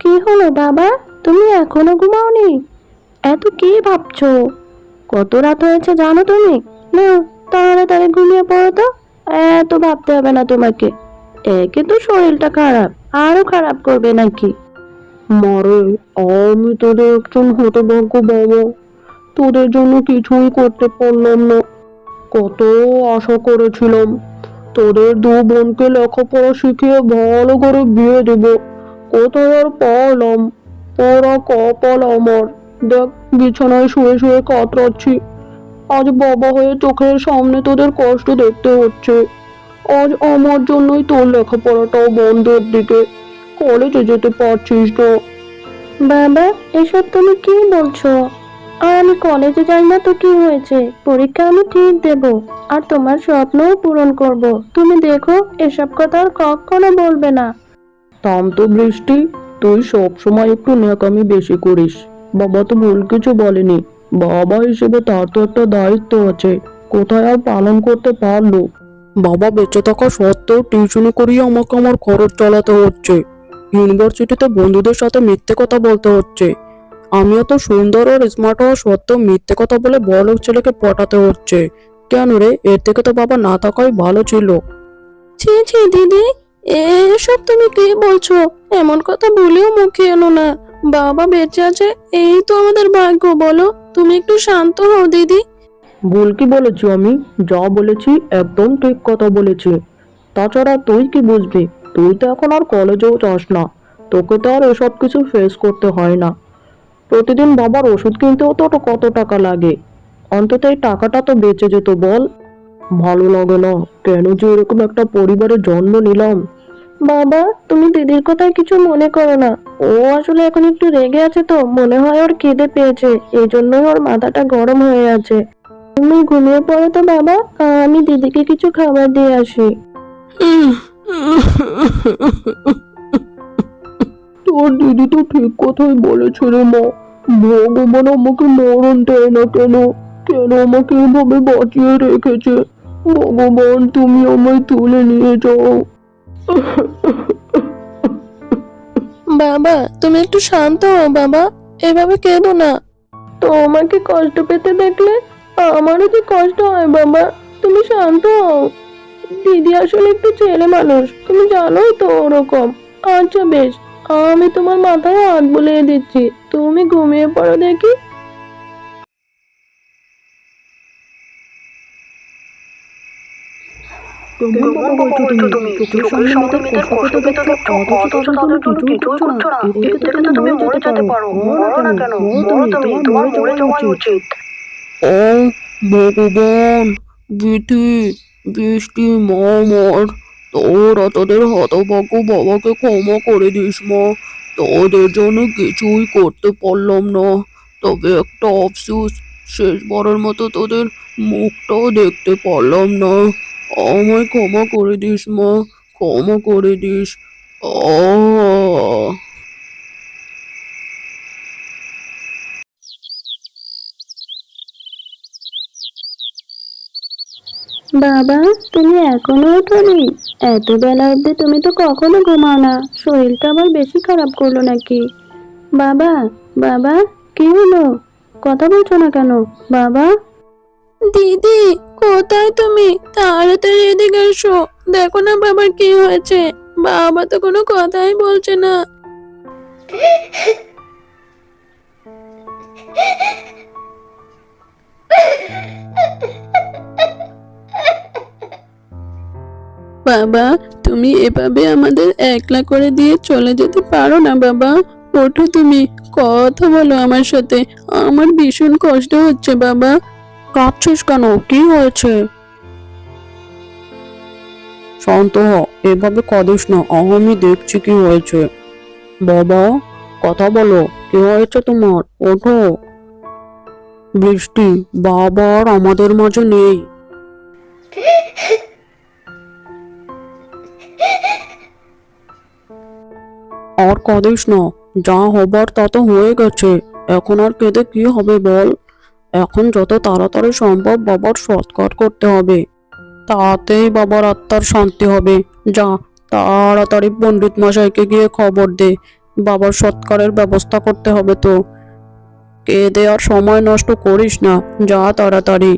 কি হলো বাবা? তুমি এখনো ঘুমাওনি? এত কি ভাবছো? কত রাত হয়েছে জানো তুমি? না, তাড়াতাড়ি ঘুমিয়ে পড়ো তো। এত ভাবতে হবে না তোমাকে। একে তো শরীরটা খারাপ, আরো খারাপ করবে নাকি? মারে, আমি তোদের একজন হতভাগ্য বাবা। তোদের জন্য কিছুই করতে পারলাম না। কত আশা করেছিলাম তোদের দু বোনকে লেখাপড়া শিখিয়ে ভালো করে বিয়ে দেব। কোথায় আর পারলাম। ওরা কপাল আমার। দেখ, বিছানায় শুয়ে শুয়ে কাতরাচ্ছি। আজ বাবা হয়ে চোখের সামনে তোদের কষ্ট দেখতে হচ্ছে। আজ আমার জন্যই তোর লেখাপড়াটাও বন্ধের দিকে। কলেজে যেতে পারছিস না। বাবা, এসব তুমি কি বলছো? আর আমি কলেজে যাই না তো কি হয়েছে? পরীক্ষা আমি ঠিক দেব, আর তোমার স্বপ্নও পূরণ করব। তুমি দেখো, এসব কথা আর কখনো বলবে না। থাম তো বৃষ্টি, তুই সব সময় একটু ন্যাকামি বেশি করিস। বাবা তো ভুল কিছু বলেনি। বাবা হিসেবে তার তো একটা দায়িত্ব আছে, কোথায় আর পালন করতে পারলো। বাবা বেঁচে থাকা সত্ত্বেও টিউশনি করিয়ে আমাকে আমার খরচ চালাতে হচ্ছে। ইউনিভার্সিটিতে বন্ধুদের সাথে মিথ্যে কথা বলতে হচ্ছে। আমি এত সুন্দর আর স্মার্ট হওয়া সত্ত্বেও মিথ্যে কথা বলে বড়লোক ছেলেকে পটাতে হচ্ছে। কেন রে? এর থেকে তো বাবা না থাকাই ভালো ছিল। ছি ছি দিদি, এসব তুমি কি বলছো? এমন কথা বলেও মুখে এনো না। বাবা বেঁচে আছে, এই তো আমাদের ভাগ্য। বলো, তুমি একটু শান্ত হও দিদি। ভুল কি বলেছি আমি? যা বলেছি একদম ঠিক কথা বলেছি। তাছাড়া তুই কি বুঝবি? তুই তো এখন আর কলেজেও যাস না। তোকে তো আর এসব কিছু ফেস করতে হয় না। প্রতিদিন বাবার ওষুধ কিনতেও তো কত টাকা লাগে। অন্তত এই টাকাটা তো বেঁচে যেত বল। ভালো লাগে না কেন যে এরকম একটা পরিবারে জন্ম নিলাম। বাবা, তুমি দিদির কথায় কিছু মনে করো না। ও আসলে এখন একটু রেগে আছে, তো মনে হয় ওর খিদে পেয়েছে, এই জন্যই ওর মাথাটা গরম হয়ে আছে। তুমি ঘুমিয়ে পড়ো তো বাবা, আমি দিদিকে কিছু খাবার দিয়ে আসি। তোর দিদি তো ঠিক কথাই বলেছে রে মা। ভগবান আমাকে মরণ দেয় না কেন? কেন আমাকে এভাবে বাঁচিয়ে রেখেছে? ভগবান, তুমি আমায় তুলে নিয়ে যাও। বাবা, তুমি একটু শান্ত হও বাবা, এভাবে কেঁদো না। তোমাকে কষ্ট পেতে দেখলে আমারও যে কষ্ট হয় বাবা। তুমি শান্ত হও। দিদি আসলে একটু ছেলে মানুষ, তুমি জানোই তো ওরকম। আচ্ছা বেশ, আমি তোমার মাথায় হাত বুলিয়ে দিচ্ছি, তুমি ঘুমিয়ে পড়ো দেখি। কেমন কথা বলছো তুমি? চোখের সামনে মেয়েদের কষ্ট পেতে দেখছো, অথচ তাদের জন্য কিছুই করছো না। এর থেকে তো তুমি মরে যেতে পারো। মরো না কেন? মরো তুমি, তোমার মরে যাওয়াই উচিত। ও ভগবান, বিধি, বৃষ্টি, মা আমার, তোরা তোদের হতভাগ্য বাবাকে ক্ষমা করে দিস মা। তোদের জন্য কিছুই করতে পারলাম না। তবে একটা আফসোস, শেষবারের মতো তোদের মুখটাও দেখতে পারলাম না। আমায় ক্ষমা করে দিস মা, ক্ষমা করে দিস। আহ বাবা, তুমি এখনো ওঠোনি? এত বেলা অবধি তুমি তো কখনো ঘুমাও না। শরীরটা আবার বেশি খারাপ করলো নাকি? বাবা, বাবা, কি হলো? কথা বলছো না কেন বাবা? দিদি, কোথায় তুমি? তাড়াতাড়ি এদিকে এসো। দেখো না বাবার কি হয়েছে। বাবা তো কোনো কথাই বলছে না। বাবা, তুমি এভাবে আমাদের একলা করে দিয়ে চলে যেতে পারো না বাবা। ওঠো তুমি, কথা বলো আমার সাথে। আমার ভীষণ কষ্ট হচ্ছে বাবা। কাঁদছিস কেন? কি হয়েছে? শান্ত হ, এভাবে কাঁদিস না। আমি দেখছি কি হয়েছে। বাবা, কথা বলো, কি হয়েছে তোমার? ওঠো। বৃষ্টি, বাবা আর আমাদের মাঝে নেই। আর কাঁদিস না। যা হবার তা তো হয়ে গেছে। এখন আর কেঁদে কি হবে বল? এখন যত তাড়াতাড়ি সম্ভব বাবার সৎকার করতে হবে। তাতেই বাবার আত্মার শান্তি হবে। যা, তাড়াতাড়ি পণ্ডিত মশাইকে গিয়ে খবর দে। বাবার সৎকারের ব্যবস্থা করতে হবে তো। কেঁদে আর সময় নষ্ট করিস না, যা তাড়াতাড়ি।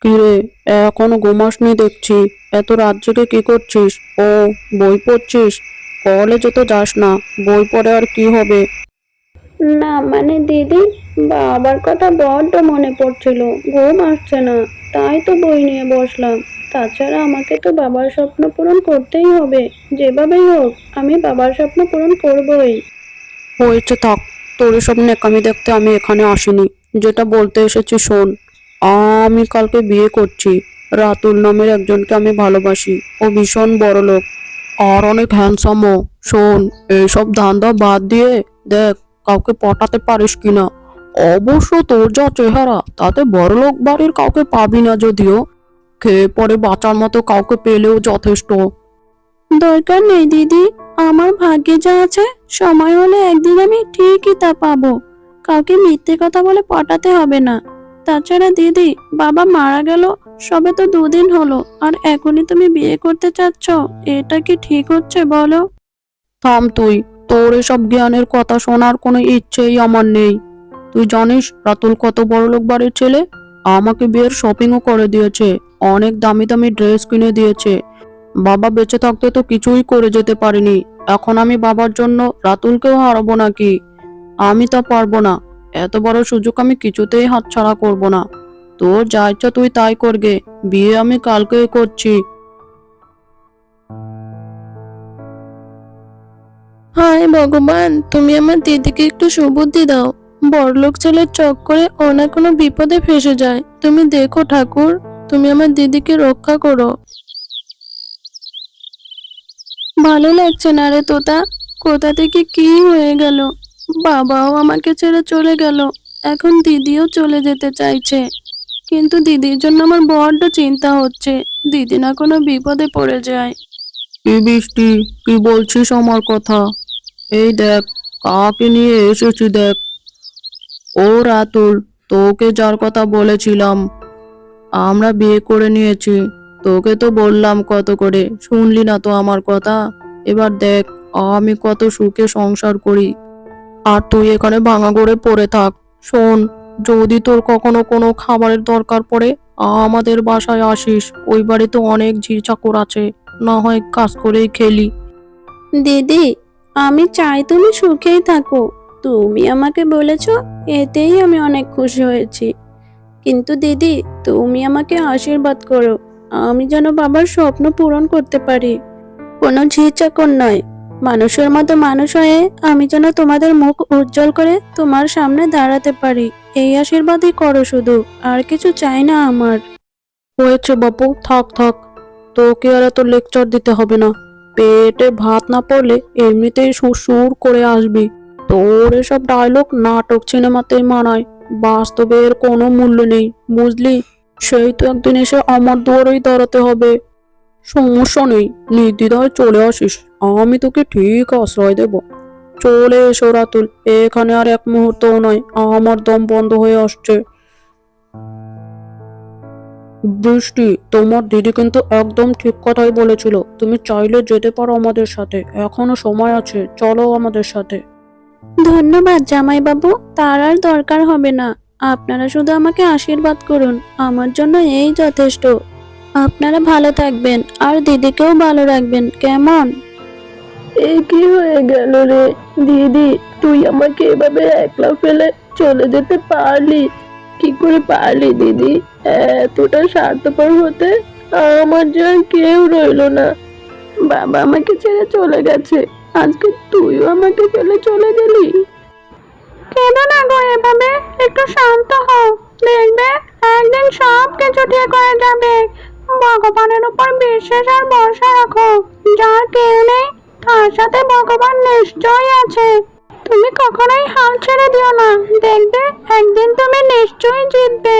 কিরে, এখনো ঘুমাসনি দেখছি। এত রাত জেগে কি করছিস? ও, বই পড়ছিস? কলেজে তো যাস না, বই পড়ে আর কি হবে? না মানে দিদি, বাবার কথা বড্ড মনে পড়ছিল, ঘুম আসছে না, তাই তো বই নিয়ে বসলাম। তাছাড়া আমাকে তো বাবার স্বপ্ন পূরণ করতেই হবে, যেভাবেই হোক আমি বাবার স্বপ্ন পূরণ করবই। হয়েছে, থাক। তোর এসব নেকামি দেখতে আমি এখানে আসিনি। যেটা বলতে এসেছি শোন। আমি কালকে বিয়ে করছি। রাতুল নামের একজনকে আমি ভালোবাসি। ও ভীষণ বড় লোক আর অনেক হ্যান্ডসামও। শোন, এইসব ধান্দা বাদ দিয়ে দেখ কাউকে পটাতে পারিস কিনা। অবশ্য তোর যা চেহারা, তাতে বড়লোক বাড়ির কাউকে পাবি না, যদিও খেয়ে পরে বাঁচার মতো কাউকে পেলেও যথেষ্ট। দরকার নেই দিদি, আমার ভাগ্যে যা আছে সময় হলে একদিন আমি ঠিকই তা পাবো। কাউকে মিথ্যে কথা বলে পটাতে হবে না। তাছাড়া দিদি, বাবা মারা গেল সবে তো 2 দিন হলো, আর এখনই তুমি বিয়ে করতে চাচ্ছ? এটা কি ঠিক হচ্ছে বলো? থাম তুই। তোর এসব জ্ঞানের কথা শোনার কোনো ইচ্ছেই আমার নেই। তুই জানিস রাতুল কত বড়লোক বাড়ির ছেলে? আমাকে বিয়ের শপিংও করে দিয়েছে, অনেক দামি দামি ড্রেস কিনে দিয়েছে। বাবা বেঁচে থাকতে তো কিছুই করে যেতে পারিনি, এখন আমি বাবার জন্য রাতুলকেও হারাবো নাকি? আমি তা পারবো না। এত বড় সুযোগ আমি কিছুতেই হাতছাড়া করব না। তোর যা ইচ্ছা তুই তাই করগে, বিয়ে আমি কালকেই করছি। হায় ভগবান, তুমি আমার দিদিকে একটু সুবুদ্ধি দাও। বড়লোক ছেলের চক্করে ও না কোনো বিপদে ফেসে যায়। তুমি দেখো ঠাকুর, তুমি আমার দিদিকে রক্ষা করো। ভালো লাগছে না রে তোতা, কোথা থেকে কি হয়ে গেল। বাবাও আমাকে ছেড়ে চলে গেল, এখন দিদিও চলে যেতে চাইছে। কিন্তু দিদির জন্য আমার বড্ড চিন্তা হচ্ছে, দিদি না কোনো বিপদে পড়ে যায়। কি বৃষ্টি, কি বলছিস আমার কথা? এই দেখ কাকে নিয়ে এসেছি দেখ। ও রাতুল, তোকে যার কথা বলেছিলাম। আমরা বিয়ে করে নিয়েছি। তোকে তো বললাম কত করে, শুনলি না তো আমার কথা। এবার দেখ আমি কত সুখে সংসার করি, আর তুই এখানে ভাঙা গড়ে পড়ে থাক। শোন, যদি তোর কখনো কোনো খাবারের দরকার পড়ে আমাদের বাসায় আসিস। ওই বাড়িতে অনেক ঝি চাকর আছে, না হয় কাজ করেই খেলি। দিদি, আমি চাই তুমি সুখেই থাকো, তুমি আমাকে বলেছো, এতেই আমি অনেক খুশি হয়েছি। কিন্তু দিদি, তুমি আমাকে আশীর্বাদ করো, আমি যেন বাবার স্বপ্ন পূরণ করতে পারি। কোনো ঝি চাকর নয়, মানুষের মতো মানুষ হয়ে আমি যেন তোমাদের মুখ উজ্জ্বল করে তোমার সামনে দাঁড়াতে পারি। এই আশীর্বাদই করো শুধু, আর কিছু চাই না আমার। হয়েছে বাপু, থাক থাক। তোকে আর এত লেকচার দিতে হবে না। পেটে ভাত না পড়লে এমনিতেই সুর সুর করে আসবি। তোর এসব ডায়লগ নাটক সিনেমাতেই মানায়, বাস্তবে এর কোনো মূল্য নেই, বুঝলি? সেই তো একদিন এসে আমার দুয়ারেই দাঁড়াতে হবে। সমস্যা নেই, নির্দ্বিধায় চলে আসিস, আমি তোকে ঠিক আশ্রয় দেব। চলে এসো রাতুল, এখানে আর এক মুহূর্তও নয়, আমার দম বন্ধ হয়ে আসছে। বৃষ্টি, তোমার দিদি কিন্তু একদম ঠিক কথাই বলেছিল। তুমি চাইলে যেতে পারো আমাদের সাথে, এখনো সময় আছে, চলো আমাদের সাথে। ধন্যবাদ জামাইবাবু, তার আর দরকার হবে না। আপনারা শুধু আমাকে আশীর্বাদ করুন, আমার জন্য এই যথেষ্ট। আপনারা ভালো থাকবেন আর দিদিকেও ভালো রাখবেন, কেমন? এই কি হয়ে গেল রে দিদি, তুই আমাকে এভাবে একলা ফেলে চলে যেতে পারলি? কি করে পারলি দিদি এতটা স্বার্থপর হতে? আমার যে আর কেউ রইলো না, বাবা আমাকে ছেড়ে চলে গেছে, আজকে তুইও আমাকে ফেলে চলে গেলি। কেঁদো না গো এভাবে, একটু শান্ত হও, দেখবে একদিন সব কিছু ঠিক হয়ে যাবে। ভগবানের উপর বিশ্বাস আর ভরসা রাখো, যার কেউ নেই তার সাথে ভগবান নিশ্চয়ই আছে। তুমি কখনোই হাল ছেড়ে দিও না, দেখবে একদিন তুমি নিশ্চয়ই জিতবে।